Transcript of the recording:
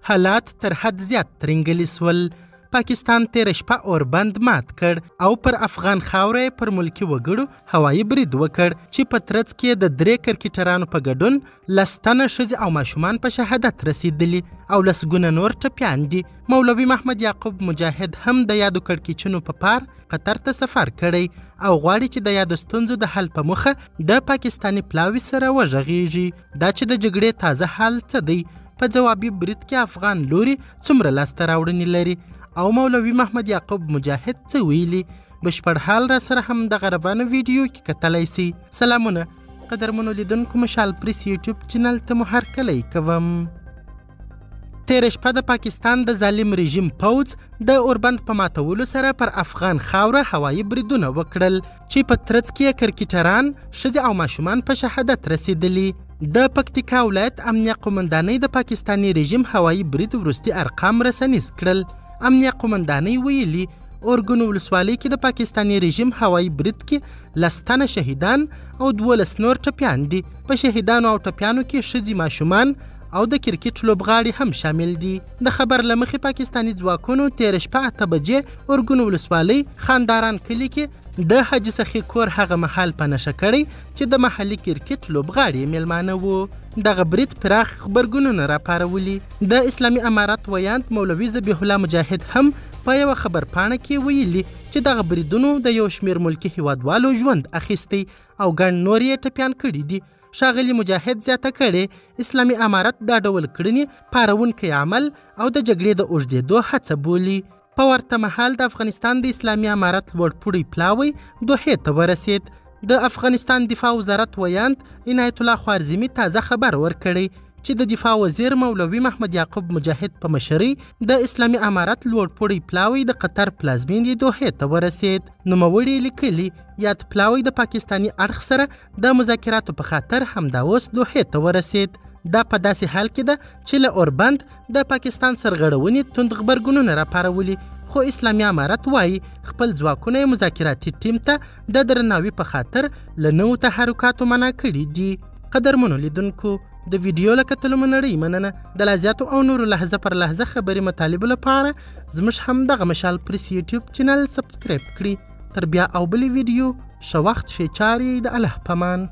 حالات تر حد زیات ترنګلي سول. پاکستان تیر شپه اوربند مات کړ او پر افغان خاوره پر ملکی وګړو هوایي برید وکړ چې په ترڅ کې د 3 کرکټرانو په ګډون 10 تنه ښځې او ماشومان په شهادت رسیدلي او لسګونه نور ټپیان دي. مولوي محمد یعقوب مجاهد هم د یادو کړکېچونو په پار قطر ته سفر کړی او غواړي چې د یادو ستونزو د حل په موخه د پاکستاني پلاوي سره وغږیږي. دا چې د جګړې تازه حال څه دی، په جوابي برید کې افغان لوري څومره لاسته راوړنې لري او مولوي محمد یعقوب مجاهد څه ویلي، بشپړ حال را سره هم د غربانو ویډیو کې کتلی سي. سلامونه قدرمنو لیدونکو، مشال پریس یوټیوب چینل ته مو هرکلی کوم. تیر شپه د پاکستان د ظالم رژیم پوځ د اوربند په ماتولو سره پر افغان خاوره هوایي بریدونه وکړل چې په ترڅ کې کرکټران، ښځې او ماشومان په شهادت رسیدلي. د پکتیکا ولایت امنیه قومندانۍ د پاکستاني رژیم هوایي برید وروستي ارقام رسنیز کړل. امنیه قومندانۍ ویلي اورګون ولسوالۍ کې د پاکستاني رژیم هوایي برید کې 10 تنه شهیدان او 12 نور ټپیان دي. په شهیدانو او ټپیانو کې ښځې، ماشومان او د کرکټ لوبغاړي هم شامل دي. د خبر له مخې پاکستاني ځواکونو تیر شپه 8 بجې اورګون ولسوالۍ خانداران کلي کې د حاجي سخي کور هغه مهال په نشه کړی چې د محلي کرکټ لوبغاړي میلمانه وو. دغه برید پراخ خبرګونونه راپارولي. د اسلامي امارت ویاند مولوي ذبیح الله مجاهد هم په یوه خبرپاڼه کې ویلي چې دغه بریدونو د یو شمېر ملکي هیوادوالو ژوند اخیستی او ګڼ نور یې ټپیان کړي دي. ښاغلي مجاهد زیاته کړې اسلامي امارت دا ډول کړنې پارونکی عمل او د جګړې د اوږدېدو هڅه بولي. په ورته مهال د افغانستان د اسلامي امارت لوړپوړی پلاوی دوحې ته ورسید. د افغانستان دفاع وزارت ویاند عنایت الله خوارزمي تازه خبر ورکړی چې د دفاع وزیر مولوي محمد یعقوب مجاهد په مشرۍ د اسلامي امارت لوړپوړی پلاوی د قطر پلازمینې دوحې ته ورسید. نوموړي لیکلي یاد پلاوی د پاکستاني اړخ سره د مذاکراتو په خاطر همدا اوس دوحې ته ورسید. دا په داسې حال کې ده چې له اوربند د پاکستان سرغړونې توند غبرګونونه راپارولي، خو اسلامي امارت وایي خپل ځواکونه یې مذاکراتي ټیم ته د درناوي په خاطر له نوو تحرکاتو منع کړي دي. قدرمنو لیدونکو، د ویډیو له کتلو مو نړۍ مننه. د لا زیاتو او نورو لحظه پر لحظه خبري مطالبو لپاره زموږ هم دغه مشال پریس یوټیوب چینل سبسکرایب کړي. تر بیا او بلې ویډیو ښه وخت، ښې چارې، د الله پامان.